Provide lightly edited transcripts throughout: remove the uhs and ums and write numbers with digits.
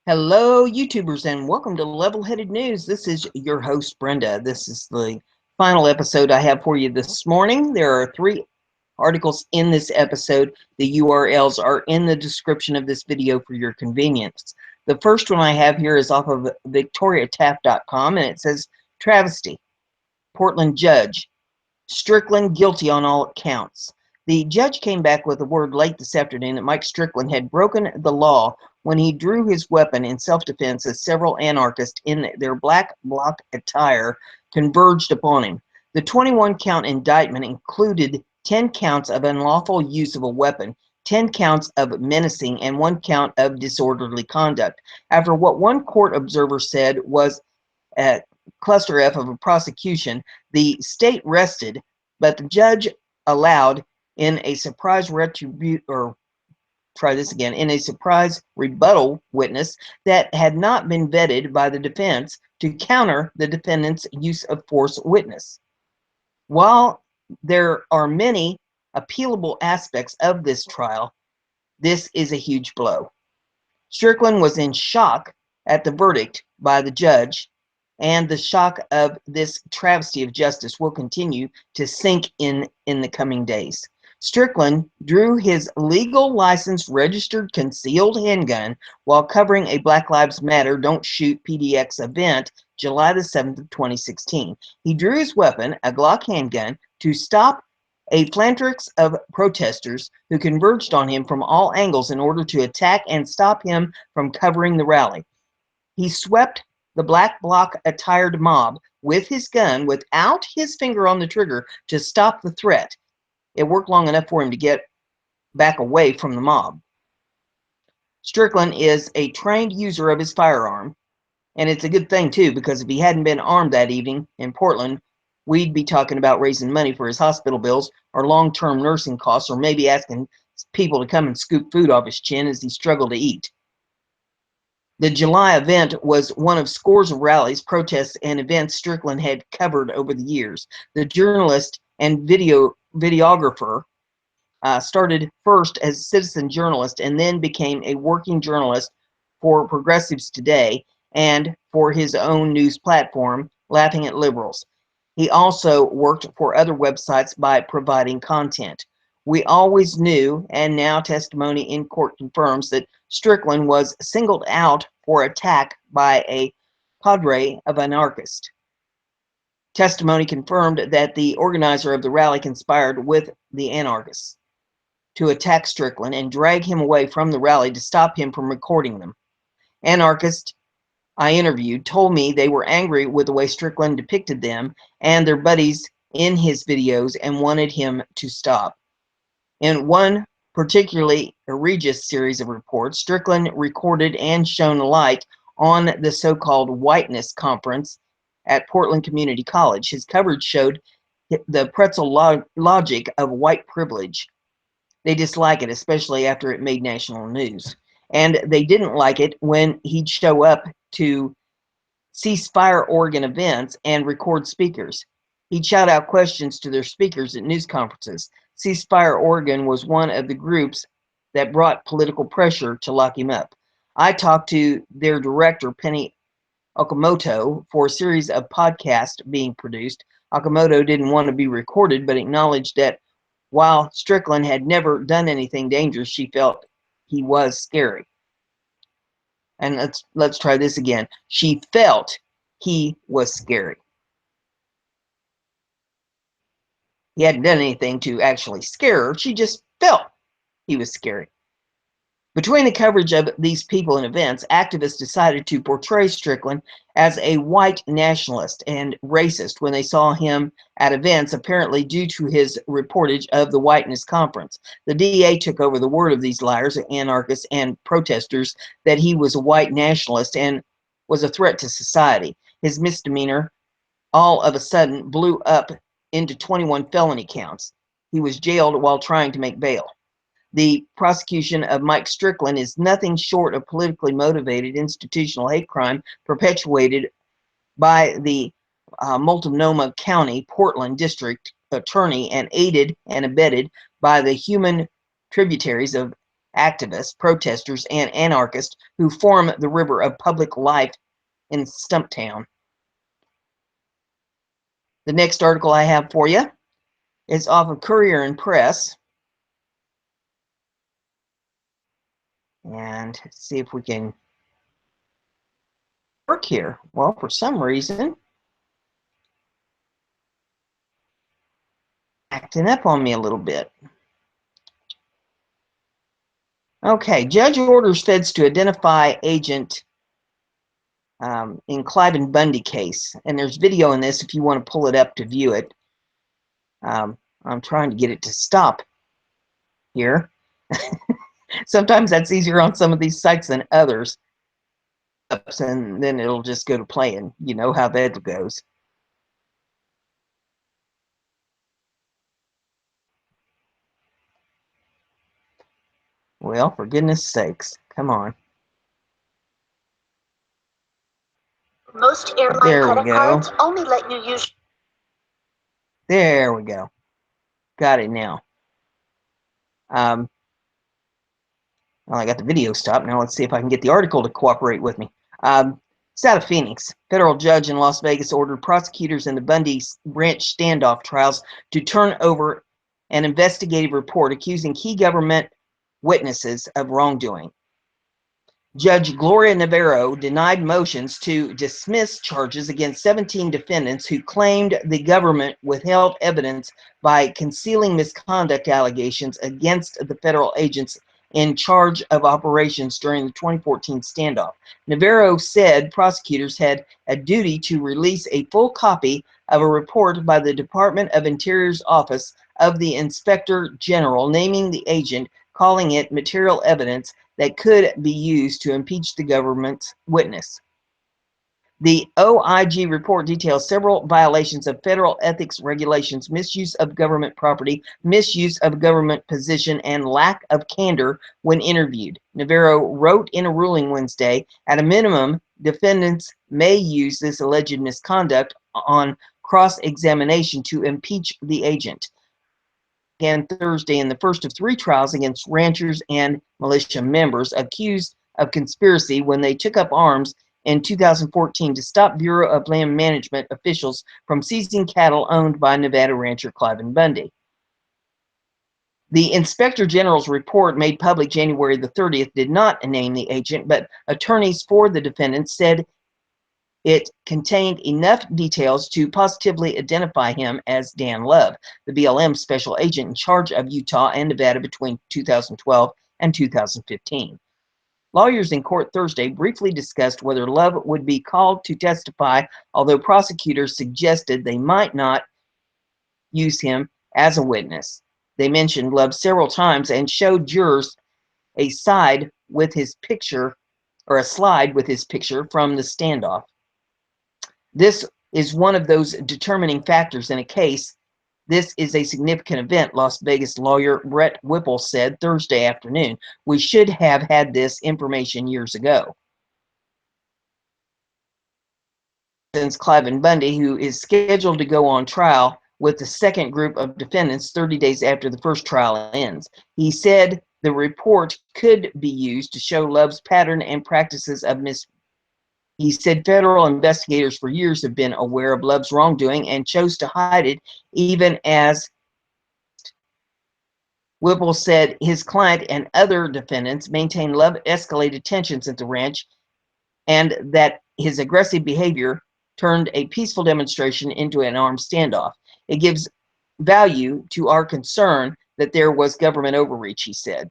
Hello, YouTubers, and welcome to Level-Headed News. This is your host, Brenda. This is the final episode I have for you this morning. There are 3 articles in this episode. The URLs are in the description of this video for your convenience. The first one I have here is off of victoriataft.com, and it says, Travesty. Portland judge. Strickland guilty on all counts. The judge came back with the word late this afternoon that Mike Strickland had broken the law when he drew his weapon in self-defense as several anarchists in their black bloc attire converged upon him. The 21-count indictment included 10 counts of unlawful use of a weapon, 10 counts of menacing, and 1 count of disorderly conduct. After what one court observer said was a cluster F of a prosecution, the state rested, but the judge allowed in a surprise rebuttal witness that had not been vetted by the defense to counter the defendant's use of force witness. While there are many appealable aspects of this trial, this is a huge blow. Strickland was in shock at the verdict by the judge, and the shock of this travesty of justice will continue to sink in the coming days. Strickland drew his legal licensed registered concealed handgun while covering a Black Lives Matter Don't Shoot PDX event July the 7th of 2016. He drew his weapon, a Glock handgun, to stop a phalanx of protesters who converged on him from all angles in order to attack and stop him from covering the rally. He swept the black bloc attired mob with his gun without his finger on the trigger to stop the threat. It worked long enough for him to get back away from the mob. Strickland is a trained user of his firearm, and it's a good thing too, because if he hadn't been armed that evening in Portland, we'd be talking about raising money for his hospital bills or long-term nursing costs, or maybe asking people to come and scoop food off his chin as he struggled to eat. The July event was one of scores of rallies, protests, and events Strickland had covered over the years. The journalist and videographer started first as a citizen journalist and then became a working journalist for Progressives Today and for his own news platform, Laughing at Liberals. He also worked for other websites by providing content. We always knew, and now testimony in court confirms, that Strickland was singled out for attack by a cadre of anarchists. Testimony confirmed that the organizer of the rally conspired with the anarchists to attack Strickland and drag him away from the rally to stop him from recording them. Anarchists I interviewed told me they were angry with the way Strickland depicted them and their buddies in his videos and wanted him to stop. In one particularly egregious series of reports, Strickland recorded and shone a light on the so-called whiteness conference at Portland Community College. His coverage showed the pretzel logic of white privilege. They dislike it, especially after it made national news. And they didn't like it when he'd show up to ceasefire Oregon events and record speakers. He'd shout out questions to their speakers at news conferences. Ceasefire Oregon was one of the groups that brought political pressure to lock him up. I talked to their director, Penny Okamoto, for a series of podcasts being produced. Okamoto didn't want to be recorded, but acknowledged that while Strickland had never done anything dangerous, she felt he was scary. And let's try this again. She felt he was scary. He hadn't done anything to actually scare her. She just felt he was scary. Between the coverage of these people and events, activists decided to portray Strickland as a white nationalist and racist when they saw him at events, apparently due to his reportage of the whiteness conference. The DA took over the word of these liars, anarchists, and protesters that he was a white nationalist and was a threat to society. His misdemeanor all of a sudden blew up into 21 felony counts. He was jailed while trying to make bail. The prosecution of Mike Strickland is nothing short of politically motivated institutional hate crime perpetuated by the Multnomah County, Portland District Attorney and aided and abetted by the human tributaries of activists, protesters, and anarchists who form the river of public life in Stumptown. The next article I have for you is off of Courier and Press. And see if we can work here. Well, for some reason, acting up on me a little bit. Okay, judge orders feds to identify agent in Clive and Bundy case. And there's video in this if you want to pull it up to view it. I'm trying to get it to stop here. Sometimes that's easier on some of these sites than others. And then it'll just go to playing. You know how that goes. Well, for goodness sakes, come on. Most airline credit cards only let you use. There we go. Got it now. Well, I got the video stopped. Now let's see if I can get the article to cooperate with me. It's out of Phoenix. Federal judge in Las Vegas ordered prosecutors in the Bundy Ranch standoff trials to turn over an investigative report accusing key government witnesses of wrongdoing. Judge Gloria Navarro denied motions to dismiss charges against 17 defendants who claimed the government withheld evidence by concealing misconduct allegations against the federal agents in charge of operations during the 2014 standoff. Navarro said prosecutors had a duty to release a full copy of a report by the Department of Interior's Office of the Inspector General naming the agent, calling it material evidence that could be used to impeach the government's witness. The OIG report details several violations of federal ethics regulations, misuse of government property, misuse of government position, and lack of candor when interviewed. Navarro wrote in a ruling Wednesday, at a minimum, defendants may use this alleged misconduct on cross-examination to impeach the agent. Again Thursday in the first of 3 trials against ranchers and militia members accused of conspiracy when they took up arms in 2014 to stop Bureau of Land Management officials from seizing cattle owned by Nevada rancher Clive and Bundy. The Inspector General's report made public January the 30th did not name the agent, but attorneys for the defendants said it contained enough details to positively identify him as Dan Love, the BLM special agent in charge of Utah and Nevada between 2012 and 2015. Lawyers in court Thursday briefly discussed whether Love would be called to testify, although prosecutors suggested they might not use him as a witness. They mentioned Love several times and showed jurors a slide with his picture from the standoff. This is one of those determining factors in a case. This is a significant event, Las Vegas lawyer Brett Whipple said Thursday afternoon. We should have had this information years ago. Since Clive and Bundy, who is scheduled to go on trial with the second group of defendants 30 days after the first trial ends. He said the report could be used to show Love's pattern and practices of He said federal investigators for years have been aware of Love's wrongdoing and chose to hide it, even as Whipple said his client and other defendants maintained Love escalated tensions at the ranch and that his aggressive behavior turned a peaceful demonstration into an armed standoff. It gives value to our concern that there was government overreach, he said.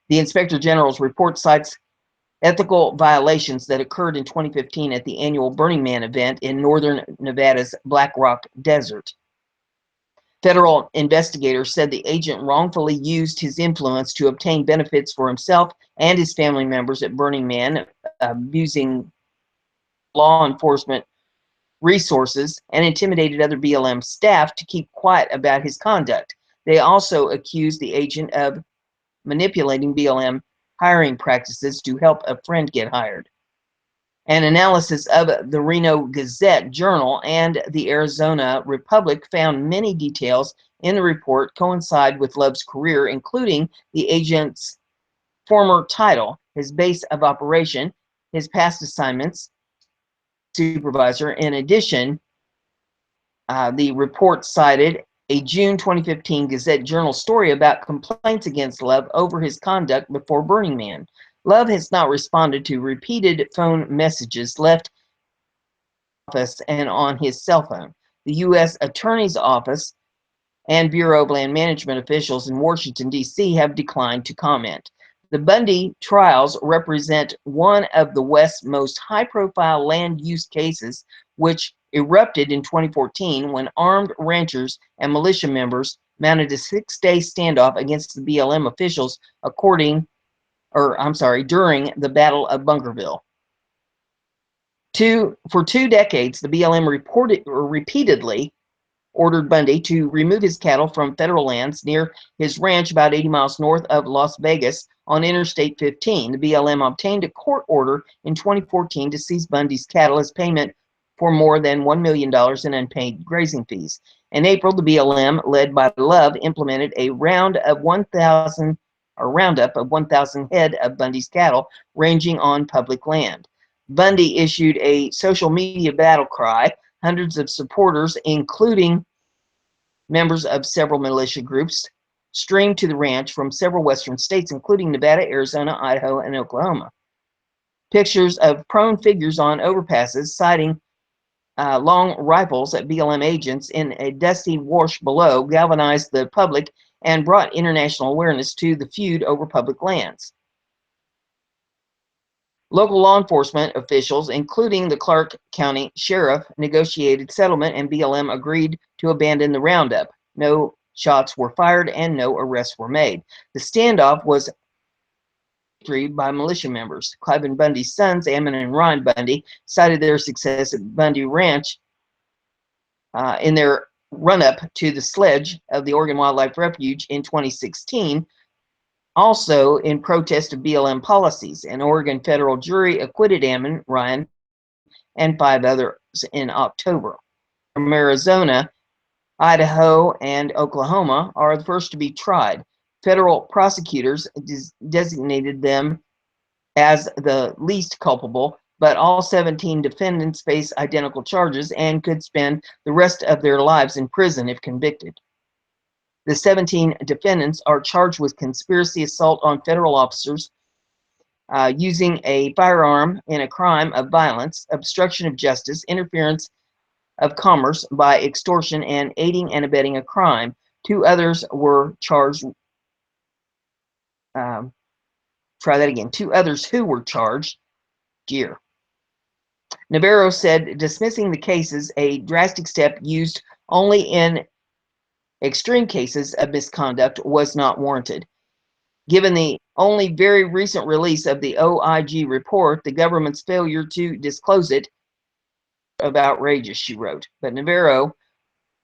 The Inspector General's report cites ethical violations that occurred in 2015 at the annual Burning Man event in northern Nevada's Black Rock Desert. Federal investigators said the agent wrongfully used his influence to obtain benefits for himself and his family members at Burning Man, abusing law enforcement resources, and intimidated other BLM staff to keep quiet about his conduct. They also accused the agent of manipulating BLM hiring practices to help a friend get hired. An analysis of the Reno Gazette Journal and the Arizona Republic found many details in the report coincide with Love's career, including the agent's former title, his base of operation, his past assignments, supervisor. In addition, the report cited a June 2015 Gazette Journal story about complaints against Love over his conduct before Burning Man. Love has not responded to repeated phone messages left in his office and on his cell phone. The U.S. Attorney's Office and Bureau of Land Management officials in Washington, D.C. have declined to comment. The Bundy trials represent one of the West's most high-profile land use cases, which erupted in 2014 when armed ranchers and militia members mounted a 6-day standoff against the BLM officials during the Battle of Bunkerville. For 2 decades, the BLM repeatedly ordered Bundy to remove his cattle from federal lands near his ranch about 80 miles north of Las Vegas on Interstate 15. The BLM obtained a court order in 2014 to seize Bundy's cattle as payment for more than $1 million in unpaid grazing fees. In April, the BLM, led by Love, implemented a roundup of 1,000 head of Bundy's cattle ranging on public land. Bundy issued a social media battle cry. Hundreds of supporters, including members of several militia groups, streamed to the ranch from several western states, including Nevada, Arizona, Idaho, and Oklahoma. Pictures of prone figures on overpasses citing long rifles at BLM agents in a dusty wash below galvanized the public and brought international awareness to the feud over public lands. Local law enforcement officials, including the Clark County Sheriff, negotiated settlement, and BLM agreed to abandon the roundup. No shots were fired and no arrests were made. The standoff was by militia members. Cliven Bundy's sons, Ammon and Ron Bundy, cited their success at Bundy Ranch in their run-up to the sledge of the Oregon Wildlife Refuge in 2016, also in protest of BLM policies. An Oregon federal jury acquitted Ammon, Ryan, and 5 others in October. From Arizona, Idaho, and Oklahoma are the first to be tried. Federal prosecutors designated them as the least culpable, but all 17 defendants face identical charges and could spend the rest of their lives in prison if convicted. The 17 defendants are charged with conspiracy assault on federal officers, using a firearm in a crime of violence, obstruction of justice, interference of commerce by extortion, and aiding and abetting a crime. 2 others were charged. 2 others who were charged. Navarro said dismissing the case is a drastic step used only in extreme cases of misconduct was not warranted. Given the only very recent release of the OIG report, the government's failure to disclose it of outrageous, she wrote. But Navarro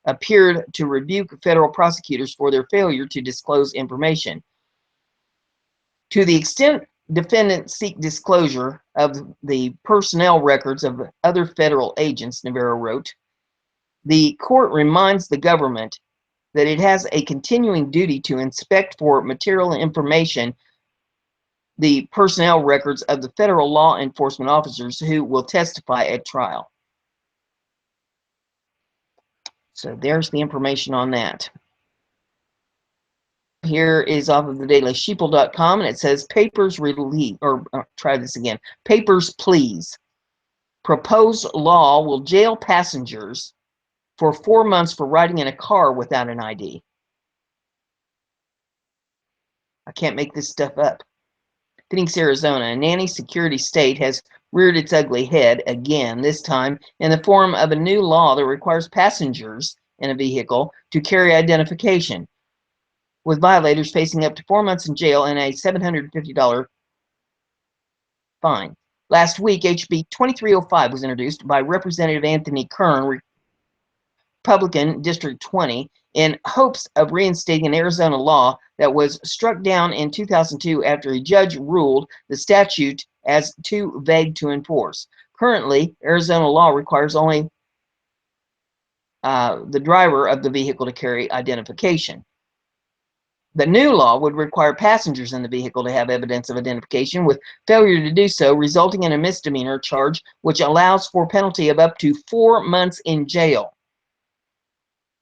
appeared to rebuke federal prosecutors for their failure to disclose information. To the extent defendants seek disclosure of the personnel records of other federal agents, Navarro wrote, the court reminds the government that it has a continuing duty to inspect for material information the personnel records of the federal law enforcement officers who will testify at trial. So there's the information on that. Here is off of the dailysheeple.com, and it says papers release, or try this again. Papers, please. Proposed law will jail passengers for 4 months for riding in a car without an ID. I can't make this stuff up. Phoenix, Arizona, a nanny security state has reared its ugly head again, this time in the form of a new law that requires passengers in a vehicle to carry identification, with violators facing up to 4 months in jail and a $750 fine. Last week, HB 2305 was introduced by Representative Anthony Kern, Republican District 20, in hopes of reinstating an Arizona law that was struck down in 2002 after a judge ruled the statute as too vague to enforce. Currently, Arizona law requires only the driver of the vehicle to carry identification. The new law would require passengers in the vehicle to have evidence of identification, with failure to do so resulting in a misdemeanor charge, which allows for penalty of up to 4 months in jail.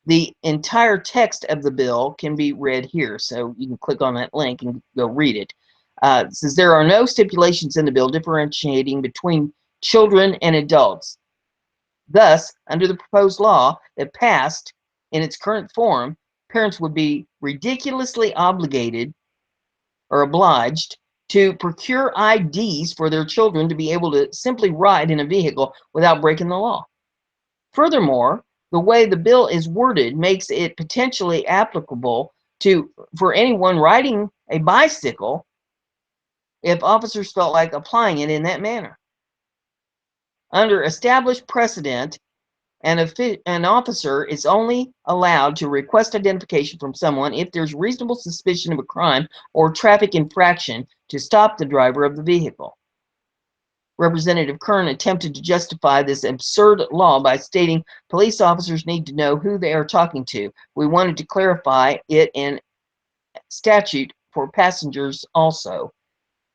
The entire text of the bill can be read here, so you can click on that link and go read it. It says there are no stipulations in the bill differentiating between children and adults. Thus, under the proposed law that passed in its current form, parents would be ridiculously obligated or obliged to procure IDs for their children to be able to simply ride in a vehicle without breaking the law. Furthermore, the way the bill is worded makes it potentially applicable for anyone riding a bicycle if officers felt like applying it in that manner. Under established precedent, an officer is only allowed to request identification from someone if there's reasonable suspicion of a crime or traffic infraction to stop the driver of the vehicle. Representative Kern attempted to justify this absurd law by stating police officers need to know who they are talking to. We wanted to clarify it in statute for passengers also,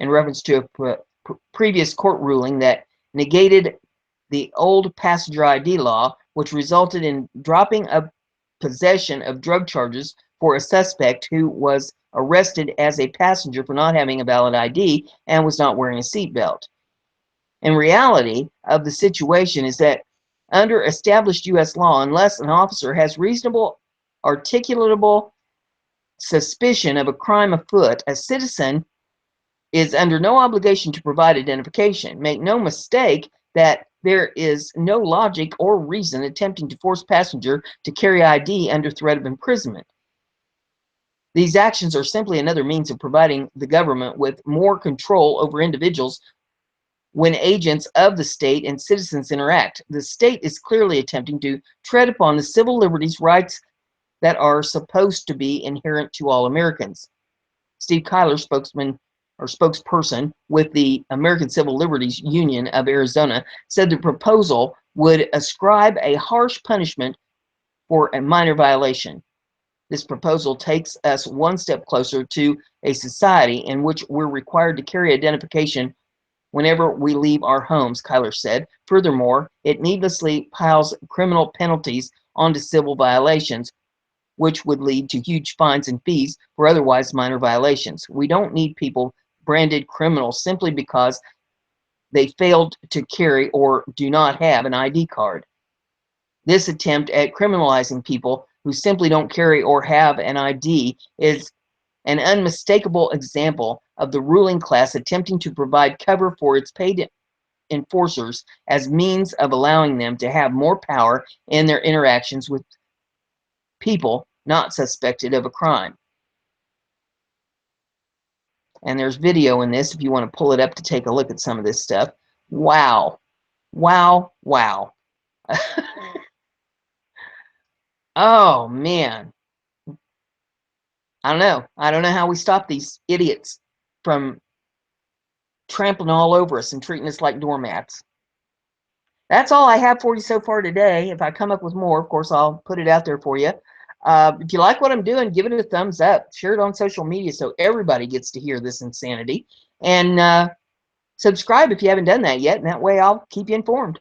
in reference to a previous court ruling that negated the old passenger ID law, which resulted in dropping a possession of drug charges for a suspect who was arrested as a passenger for not having a valid ID and was not wearing a seatbelt. In reality of the situation is that under established U.S. law, unless an officer has reasonable, articulable suspicion of a crime afoot, a citizen is under no obligation to provide identification. Make no mistake that there is no logic or reason attempting to force passenger to carry ID under threat of imprisonment. These actions are simply another means of providing the government with more control over individuals when agents of the state and citizens interact. The state is clearly attempting to tread upon the civil liberties rights that are supposed to be inherent to all Americans. Steve Kyler, spokesperson with the American Civil Liberties Union of Arizona, said the proposal would ascribe a harsh punishment for a minor violation. This proposal takes us one step closer to a society in which we're required to carry identification whenever we leave our homes, Kyler said. Furthermore, it needlessly piles criminal penalties onto civil violations, which would lead to huge fines and fees for otherwise minor violations. We don't need people branded criminals simply because they failed to carry or do not have an ID card. This attempt at criminalizing people who simply don't carry or have an ID is an unmistakable example of the ruling class attempting to provide cover for its paid enforcers as means of allowing them to have more power in their interactions with people not suspected of a crime. And there's video in this if you want to pull it up to take a look at some of this stuff. Wow. Wow. Wow. Oh, man. I don't know. I don't know how we stop these idiots from trampling all over us and treating us like doormats. That's all I have for you so far today. If I come up with more, of course, I'll put it out there for you. If you like what I'm doing, give it a thumbs up. Share it on social media so everybody gets to hear this insanity. And subscribe if you haven't done that yet, and that way I'll keep you informed.